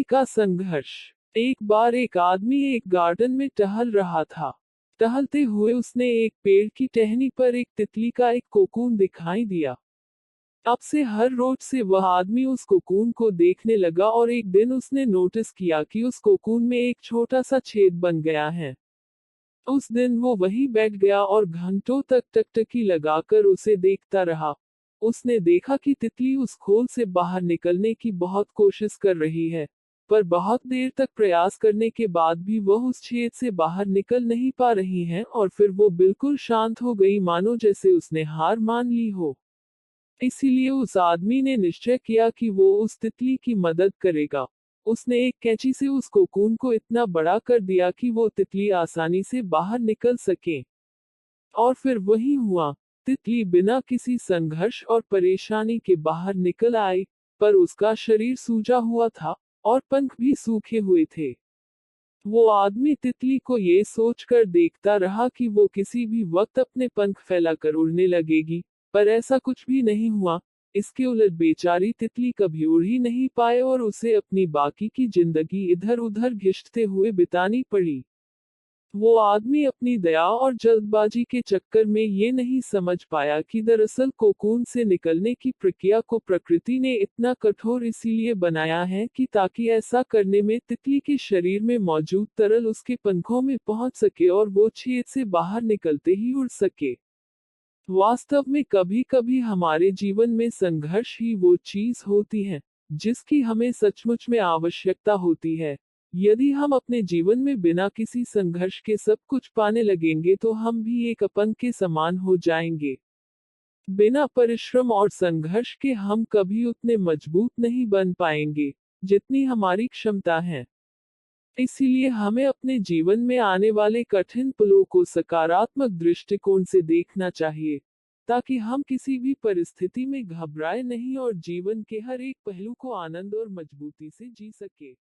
का संघर्ष। एक बार एक आदमी एक गार्डन में टहल रहा था। टहलते हुए उसने एक पेड़ की टहनी पर एक तितली का एक कोकून दिखाई दिया। अब से हर रोज से वह आदमी उस कोकून को देखने लगा और एक दिन उसने नोटिस किया कि उस कोकून में एक छोटा सा छेद बन गया है। उस दिन वो वहीं बैठ गया और घंटों तक टकटकी लगाकर उसे देखता रहा। उसने देखा कि तितली उस खोल से बाहर निकलने की बहुत कोशिश कर रही है, पर बहुत देर तक प्रयास करने के बाद भी वह उस छेद से बाहर निकल नहीं पा रही है और फिर वो बिल्कुल शांत हो गई, मानो जैसे उसने हार मान ली हो। इसीलिए उस आदमी ने निश्चय किया कि वो उस तितली की मदद करेगा। उसने एक कैंची से उस कोकून को इतना बड़ा कर दिया कि वो तितली आसानी से बाहर निकल सके। और फिर वही हुआ। तितली बिना किसी संघर्ष और परेशानी के बाहर निकल आई, पर उसका शरीर सूजा हुआ था और पंख भी सूखे हुए थे। वो आदमी तितली को ये सोचकर देखता रहा कि वो किसी भी वक्त अपने पंख फैलाकर उड़ने लगेगी, पर ऐसा कुछ भी नहीं हुआ। इसके उलट बेचारी तितली कभी उड़ ही नहीं पाए और उसे अपनी बाकी की जिंदगी इधर उधर घिसते हुए बितानी पड़ी। वो आदमी अपनी दया और जल्दबाजी के चक्कर में ये नहीं समझ पाया कि दरअसल कोकून से निकलने की प्रक्रिया को प्रकृति ने इतना कठोर इसीलिए बनाया है कि ताकि ऐसा करने में तितली के शरीर में मौजूद तरल उसके पंखों में पहुंच सके और वो छेद से बाहर निकलते ही उड़ सके। वास्तव में कभी कभी हमारे जीवन में संघर्ष ही वो चीज होती है जिसकी हमें सचमुच में आवश्यकता होती है। यदि हम अपने जीवन में बिना किसी संघर्ष के सब कुछ पाने लगेंगे तो हम भी एक अपंग के समान हो जाएंगे। बिना परिश्रम और संघर्ष के हम कभी उतने मजबूत नहीं बन पाएंगे जितनी हमारी क्षमता है। इसीलिए हमें अपने जीवन में आने वाले कठिन पलों को सकारात्मक दृष्टिकोण से देखना चाहिए, ताकि हम किसी भी परिस्थिति में घबराए नहीं और जीवन के हर एक पहलू को आनंद और मजबूती से जी सके।